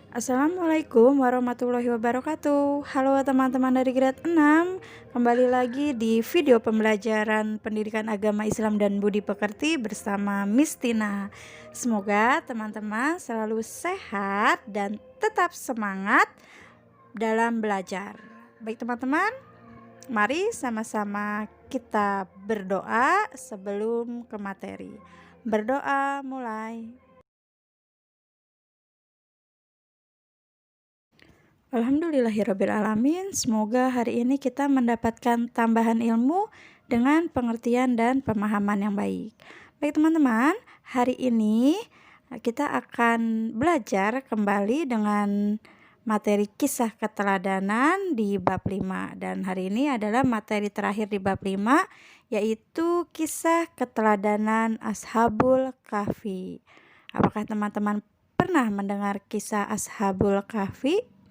Assalamualaikum warahmatullahi wabarakatuh. Halo teman-teman dari grade 6. Kembali lagi di video pembelajaran Pendidikan Agama Islam dan Budi Pekerti bersama Miss Tina. Semoga teman-teman selalu sehat dan tetap semangat dalam belajar. Baik teman-teman, mari sama-sama kita berdoa sebelum ke materi. Berdoa mulai. Alhamdulillahirrabbilalamin. Semoga hari ini kita mendapatkan tambahan ilmu dengan pengertian dan pemahaman yang baik. Baik teman-teman, hari ini kita akan belajar kembali dengan materi kisah keteladanan di bab 5. Dan hari ini adalah materi terakhir di bab 5, yaitu kisah keteladanan Ashabul Kahfi. Apakah teman-teman pernah mendengar kisah Ashabul Kahfi?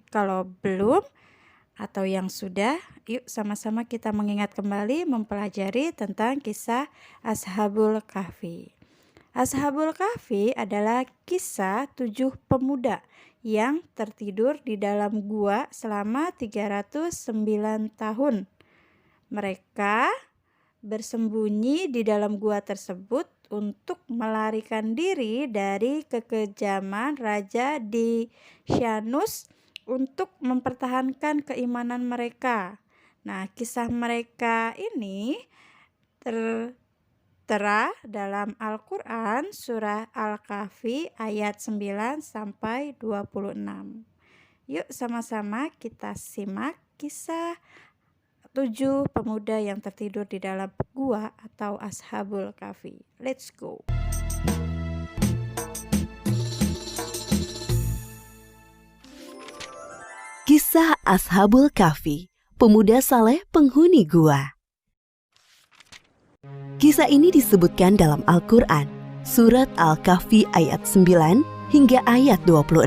Kalau belum atau yang sudah, yuk sama-sama kita mengingat kembali mempelajari tentang kisah Ashabul Kahfi. Ashabul Kahfi adalah kisah 7 pemuda yang tertidur di dalam gua selama 309 tahun. Mereka bersembunyi di dalam gua tersebut untuk melarikan diri dari kekejaman Raja Dicyanus untuk mempertahankan keimanan mereka. Nah, kisah mereka ini tertera dalam Al-Quran surah Al-Kahfi ayat 9 sampai 26. Yuk sama-sama kita simak kisah 7 pemuda yang tertidur di dalam gua atau Ashabul Kahfi. Let's go. Kisah Ashabul Kahfi, pemuda saleh penghuni gua. Kisah ini disebutkan dalam Al-Quran, surat Al-Kahfi ayat 9 hingga ayat 26.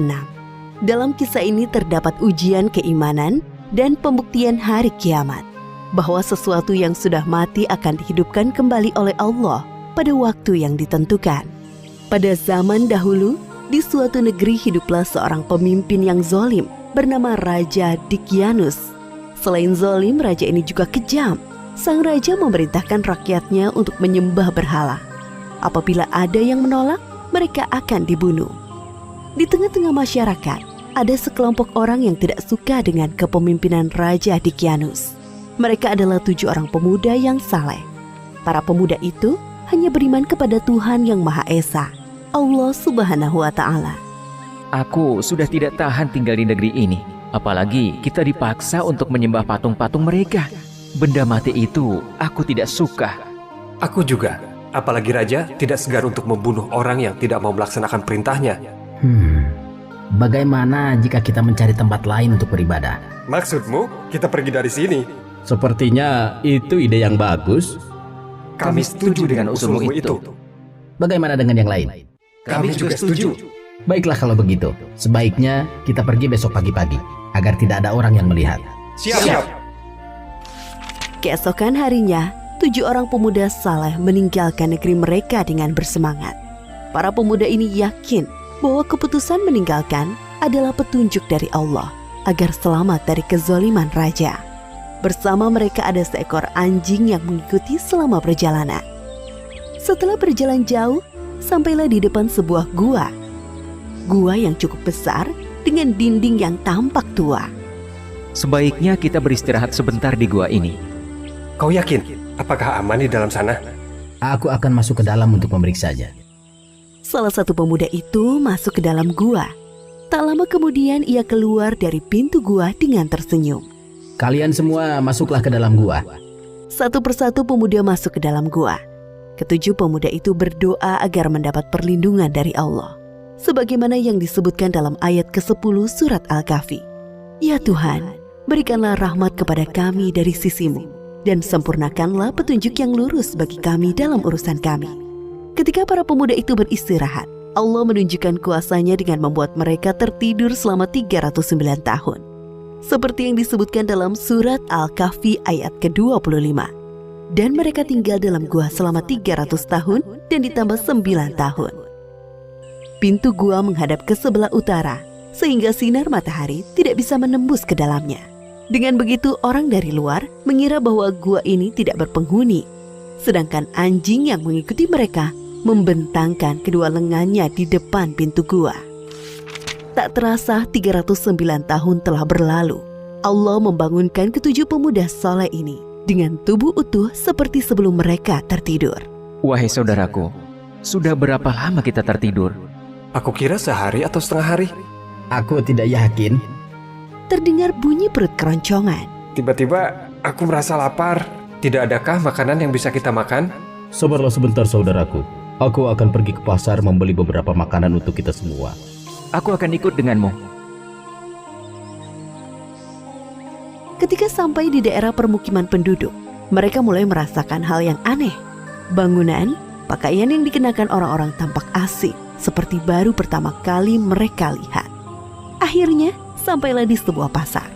Dalam kisah ini terdapat ujian keimanan dan pembuktian hari kiamat, bahwa sesuatu yang sudah mati akan dihidupkan kembali oleh Allah pada waktu yang ditentukan. Pada zaman dahulu, di suatu negeri hiduplah seorang pemimpin yang zalim bernama Raja Dicyanus. Selain zalim, raja ini juga kejam. Sang raja memerintahkan rakyatnya untuk menyembah berhala. Apabila ada yang menolak, mereka akan dibunuh. Di tengah-tengah masyarakat, ada sekelompok orang yang tidak suka dengan kepemimpinan Raja Dicyanus. Mereka adalah 7 orang pemuda yang saleh. Para pemuda itu hanya beriman kepada Tuhan yang Maha Esa, Allah Subhanahu wa Ta'ala. Aku sudah tidak tahan tinggal di negeri ini. Apalagi kita dipaksa untuk menyembah patung-patung mereka. Benda mati itu aku tidak suka. Aku juga. Apalagi raja tidak segar untuk membunuh orang yang tidak mau melaksanakan perintahnya. Bagaimana jika kita mencari tempat lain untuk beribadah? Maksudmu kita pergi dari sini? Sepertinya itu ide yang bagus. Kami setuju dengan usulmu itu. Bagaimana dengan yang lain? Kami juga setuju. Baiklah kalau begitu, sebaiknya kita pergi besok pagi-pagi, agar tidak ada orang yang melihat. Siap. Keesokan harinya, 7 orang pemuda saleh meninggalkan negeri mereka dengan bersemangat. Para pemuda ini yakin bahwa keputusan meninggalkan adalah petunjuk dari Allah agar selamat dari kezaliman raja. Bersama mereka ada seekor anjing yang mengikuti selama perjalanan. Setelah berjalan jauh, sampailah di depan sebuah gua. Gua yang cukup besar dengan dinding yang tampak tua. Sebaiknya kita beristirahat sebentar di gua ini. Kau yakin? Apakah aman di dalam sana? Aku akan masuk ke dalam untuk memeriksanya. Salah satu pemuda itu masuk ke dalam gua. Tak lama kemudian ia keluar dari pintu gua dengan tersenyum. Kalian semua masuklah ke dalam gua. Satu persatu pemuda masuk ke dalam gua. Ketujuh pemuda itu berdoa agar mendapat perlindungan dari Allah, sebagaimana yang disebutkan dalam ayat ke-10 surat Al-Kahfi. Ya Tuhan, berikanlah rahmat kepada kami dari sisi-Mu, dan sempurnakanlah petunjuk yang lurus bagi kami dalam urusan kami. Ketika para pemuda itu beristirahat, Allah menunjukkan kuasa-Nya dengan membuat mereka tertidur selama 309 tahun. Seperti yang disebutkan dalam surat Al-Kahfi ayat ke-25. Dan mereka tinggal dalam gua selama 300 tahun dan ditambah 9 tahun. pintu gua menghadap ke sebelah utara, sehingga sinar matahari tidak bisa menembus ke dalamnya. Dengan begitu, orang dari luar mengira bahwa gua ini tidak berpenghuni, sedangkan anjing yang mengikuti mereka membentangkan kedua lengannya di depan pintu gua. Tak terasa 309 tahun telah berlalu. Allah membangunkan ketujuh pemuda soleh ini dengan tubuh utuh seperti sebelum mereka tertidur. Wahai saudaraku, sudah berapa lama kita tertidur? Aku kira sehari atau setengah hari. Aku tidak yakin. Terdengar bunyi perut keroncongan. Tiba-tiba aku merasa lapar. Tidak adakah makanan yang bisa kita makan? Sabarlah sebentar saudaraku. Aku akan pergi ke pasar membeli beberapa makanan untuk kita semua. Aku akan ikut denganmu. Ketika sampai di daerah permukiman penduduk, mereka mulai merasakan hal yang aneh. Bangunan, pakaian yang dikenakan orang-orang tampak asing, seperti baru pertama kali mereka lihat. Akhirnya, sampailah di sebuah pasar.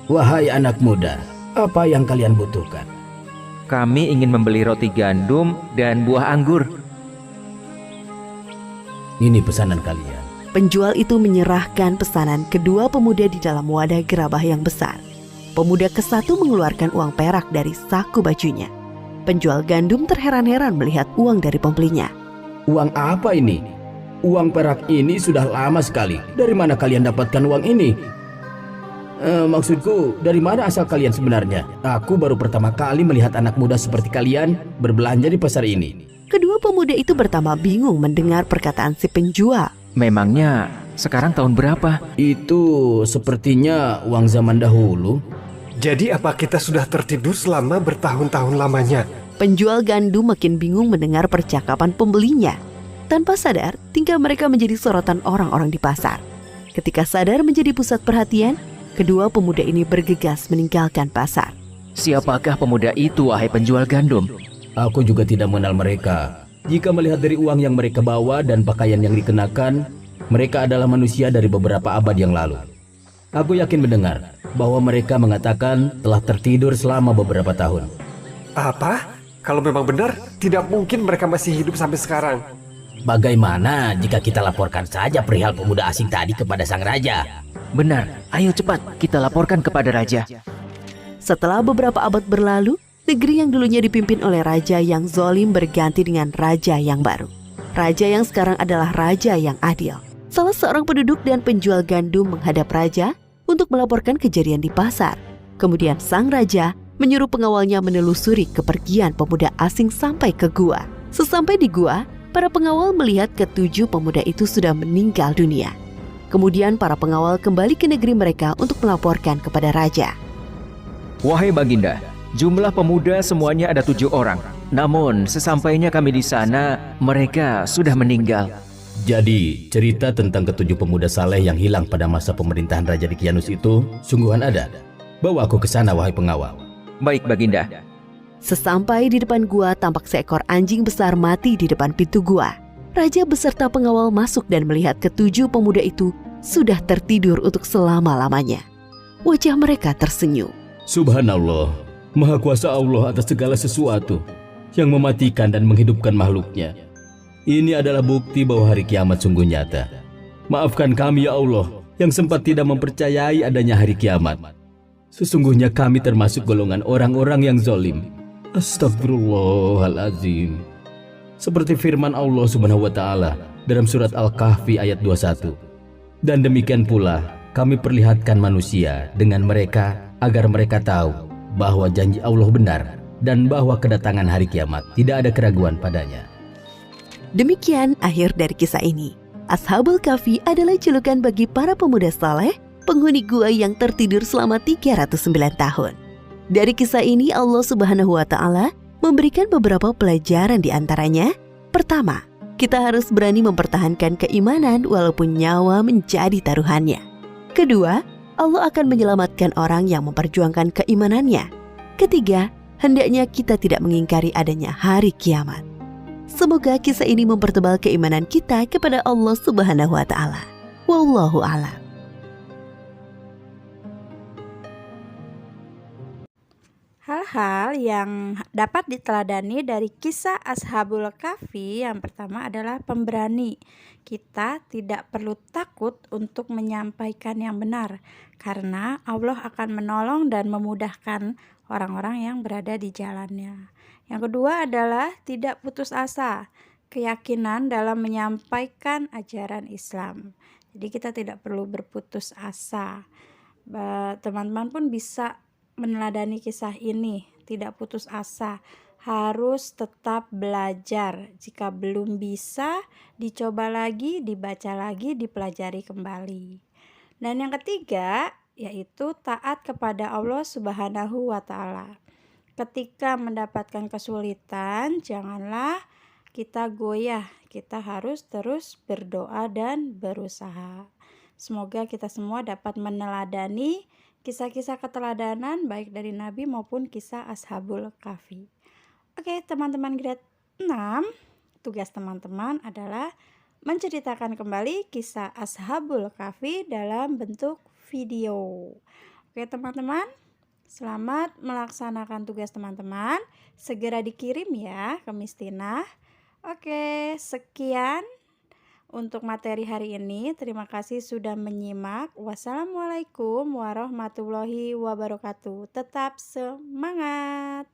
Wahai anak muda, apa yang kalian butuhkan? Kami ingin membeli roti gandum dan buah anggur. Ini pesanan kalian. Penjual itu menyerahkan pesanan kedua pemuda di dalam wadah gerabah yang besar. Pemuda ke-1 mengeluarkan uang perak dari saku bajunya. Penjual gandum terheran-heran melihat uang dari pembelinya. Uang apa ini? Uang perak ini sudah lama sekali. Dari mana kalian dapatkan uang ini? Maksudku, dari mana asal kalian sebenarnya? Aku baru pertama kali melihat anak muda seperti kalian berbelanja di pasar ini. Kedua pemuda itu pertama bingung mendengar perkataan si penjual. Memangnya sekarang tahun berapa? Itu sepertinya uang zaman dahulu. Jadi apa kita sudah tertidur selama bertahun-tahun lamanya? Penjual gandum makin bingung mendengar percakapan pembelinya. Tanpa sadar, tingkah mereka menjadi sorotan orang-orang di pasar. Ketika sadar menjadi pusat perhatian, kedua pemuda ini bergegas meninggalkan pasar. Siapakah pemuda itu, wahai penjual gandum? Aku juga tidak mengenal mereka. Jika melihat dari uang yang mereka bawa dan pakaian yang dikenakan, mereka adalah manusia dari beberapa abad yang lalu. Aku yakin mendengar bahwa mereka mengatakan telah tertidur selama beberapa tahun. Apa? Kalau memang benar, tidak mungkin mereka masih hidup sampai sekarang. Bagaimana jika kita laporkan saja perihal pemuda asing tadi kepada sang raja? Benar, ayo cepat kita laporkan kepada raja. Setelah beberapa abad berlalu, negeri yang dulunya dipimpin oleh raja yang zalim berganti dengan raja yang baru. Raja yang sekarang adalah raja yang adil. Salah seorang penduduk dan penjual gandum menghadap raja untuk melaporkan kejadian di pasar. Kemudian sang raja menyuruh pengawalnya menelusuri kepergian pemuda asing sampai ke gua. Sesampai di gua, para pengawal melihat ketujuh pemuda itu sudah meninggal dunia. Kemudian para pengawal kembali ke negeri mereka untuk melaporkan kepada raja. Wahai Baginda, jumlah pemuda semuanya ada 7 orang. Namun sesampainya kami di sana, mereka sudah meninggal. Jadi, cerita tentang ketujuh pemuda saleh yang hilang pada masa pemerintahan Raja Dikianus itu sungguhan ada. Bawa aku ke sana, wahai pengawal. Baik Baginda. Sesampai di depan gua, tampak seekor anjing besar mati di depan pintu gua. Raja beserta pengawal masuk dan melihat ketujuh pemuda itu sudah tertidur untuk selama-lamanya. Wajah mereka tersenyum. Subhanallah, Maha Kuasa Allah atas segala sesuatu yang mematikan dan menghidupkan makhluknya. Ini adalah bukti bahwa hari kiamat sungguh nyata. Maafkan kami ya Allah yang sempat tidak mempercayai adanya hari kiamat. Sesungguhnya kami termasuk golongan orang-orang yang zalim. Astagfirullahalazim. Seperti firman Allah Subhanahu wa taala dalam surat Al-Kahfi ayat 21. Dan demikian pula kami perlihatkan manusia dengan mereka agar mereka tahu bahwa janji Allah benar dan bahwa kedatangan hari kiamat tidak ada keraguan padanya. Demikian akhir dari kisah ini. Ashabul Kahfi adalah julukan bagi para pemuda saleh, penghuni gua yang tertidur selama 309 tahun. Dari kisah ini Allah Subhanahu wa taala memberikan beberapa pelajaran di antaranya. Pertama, kita harus berani mempertahankan keimanan walaupun nyawa menjadi taruhannya. Kedua, Allah akan menyelamatkan orang yang memperjuangkan keimanannya. Ketiga, hendaknya kita tidak mengingkari adanya hari kiamat. Semoga kisah ini mempertebal keimanan kita kepada Allah Subhanahu wa taala. Wallahu a'lam. Hal-hal yang dapat diteladani dari kisah Ashabul Kahfi yang pertama adalah pemberani. Kita tidak perlu takut untuk menyampaikan yang benar karena Allah akan menolong dan memudahkan orang-orang yang berada di jalannya. Yang kedua adalah tidak putus asa, keyakinan dalam menyampaikan ajaran Islam. Jadi kita tidak perlu berputus asa. Teman-teman pun bisa meneladani kisah ini, tidak putus asa, harus tetap belajar. Jika belum bisa, dicoba lagi, dibaca lagi, dipelajari kembali. Dan yang ketiga, yaitu taat kepada Allah Subhanahu wa Ta'ala. Ketika mendapatkan kesulitan, janganlah kita goyah, kita harus terus berdoa dan berusaha. Semoga kita semua dapat meneladani kisah-kisah keteladanan baik dari Nabi maupun kisah Ashabul Kahfi. Oke, teman-teman grade 6, tugas teman-teman adalah menceritakan kembali kisah Ashabul Kahfi dalam bentuk video. Oke, teman-teman, selamat melaksanakan tugas teman-teman. Segera dikirim ya ke Miss Tina. Oke, sekian untuk materi hari ini. Terima kasih sudah menyimak. Wassalamualaikum warahmatullahi wabarakatuh. Tetap semangat.